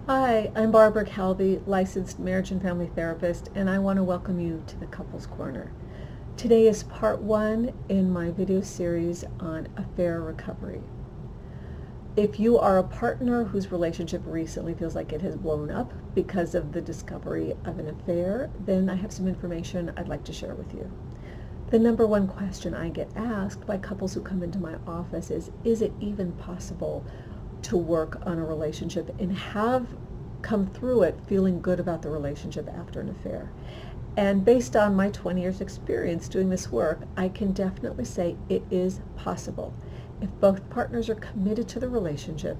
Hi, I'm Barbara Calvi, licensed marriage and family therapist, and I want to welcome you to the Couples Corner. Today is part one in my video series on affair recovery. If you are a partner whose relationship recently feels like it has blown up because of the discovery of an affair, then I have some information I'd like to share with you. The number one question I get asked by couples who come into my office is it even possible to work on a relationship and have come through it feeling good about the relationship after an affair? And based on my 20 years experience doing this work, I can definitely say it is possible. If both partners are committed to the relationship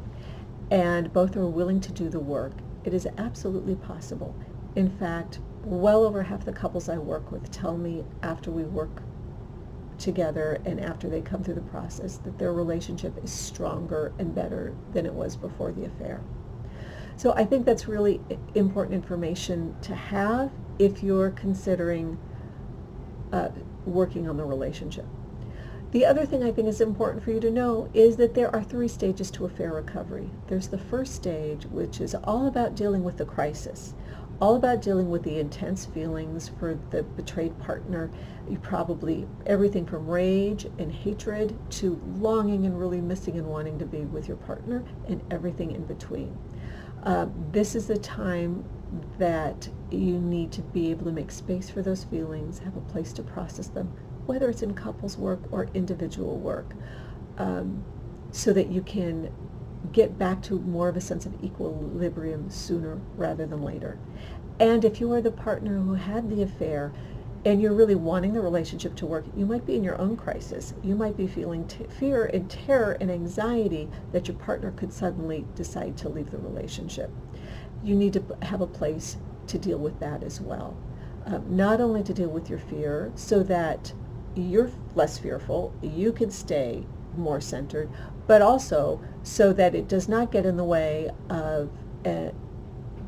and both are willing to do the work, it is absolutely possible. In fact, well over half the couples I work with tell me after we work together and after they come through the process that their relationship is stronger and better than it was before the affair. So I think that's really important information to have if you're considering working on the relationship. The other thing I think is important for you to know is that there are 3 stages to affair recovery. There's the first stage, which is all about dealing with the crisis, all about dealing with the intense feelings for the betrayed partner. You probably, everything from rage and hatred to longing and really missing and wanting to be with your partner and everything in between. This is the time that you need to be able to make space for those feelings, have a place to process them, whether it's in couples work or individual work, so that you can get back to more of a sense of equilibrium sooner rather than later. And if you are the partner who had the affair and you're really wanting the relationship to work, you might be in your own crisis. You might be feeling fear and terror and anxiety that your partner could suddenly decide to leave the relationship. You need to have a place to deal with that as well. Not only to deal with your fear so that you're less fearful, you can stay more centered, but also so that it does not get in the way of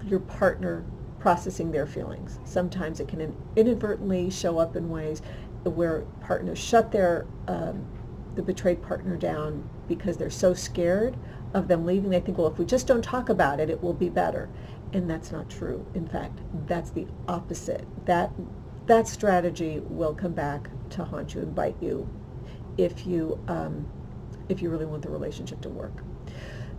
your partner processing their feelings. Sometimes it can inadvertently show up in ways where partners shut the betrayed partner down because they're so scared of them leaving. They think, well, if we just don't talk about it, it will be better. And that's not true. In fact, that's the opposite. That strategy will come back to haunt you and bite you if you really want the relationship to work.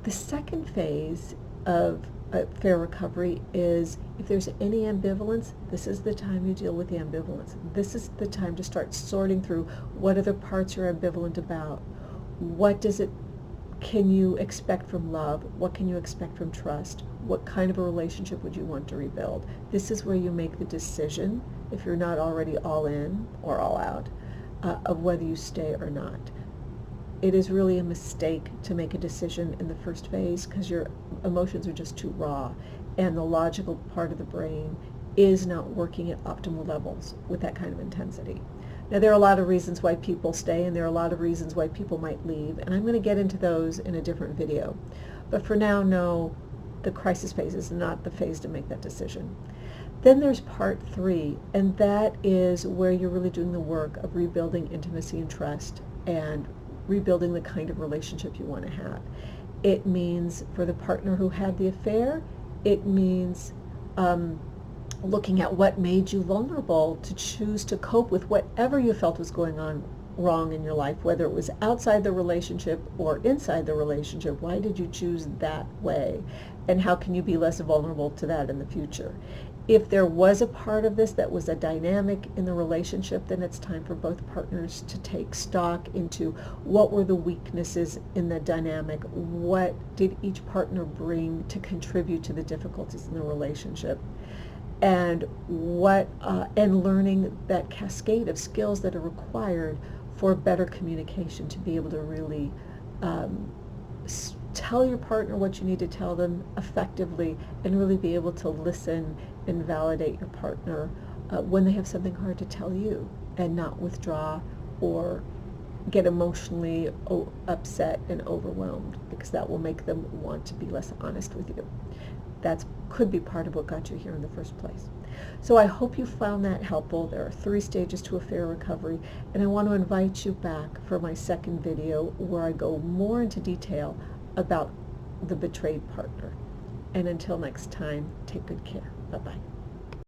The second phase of affair recovery is if there's any ambivalence, this is the time you deal with the ambivalence. This is the time to start sorting through what other parts you're ambivalent about. Can you expect from love? What can you expect from trust? What kind of a relationship would you want to rebuild? This is where you make the decision, if you're not already all in or all out, of whether you stay or not. It is really a mistake to make a decision in the first phase because your emotions are just too raw and the logical part of the brain is not working at optimal levels with that kind of intensity. Now, there are a lot of reasons why people stay and there are a lot of reasons why people might leave, and I'm going to get into those in a different video. But for now, no, the crisis phase is not the phase to make that decision. Then there's part 3, and that is where you're really doing the work of rebuilding intimacy and trust and rebuilding the kind of relationship you want to have. It means for the partner who had the affair, it means looking at what made you vulnerable to choose to cope with whatever you felt was going on wrong in your life, whether it was outside the relationship or inside the relationship. Why did you choose that way? And how can you be less vulnerable to that in the future? If there was a part of this that was a dynamic in the relationship, then it's time for both partners to take stock into what were the weaknesses in the dynamic, what did each partner bring to contribute to the difficulties in the relationship, and learning that cascade of skills that are required for better communication to be able to really tell your partner what you need to tell them effectively and really be able to listen and validate your partner when they have something hard to tell you and not withdraw or get emotionally upset and overwhelmed, because that will make them want to be less honest with you. That could be part of what got you here in the first place. So I hope you found that helpful. There are 3 stages to affair recovery, and I want to invite you back for my second video where I go more into detail about the betrayed partner. And until next time, take good care. Bye-bye.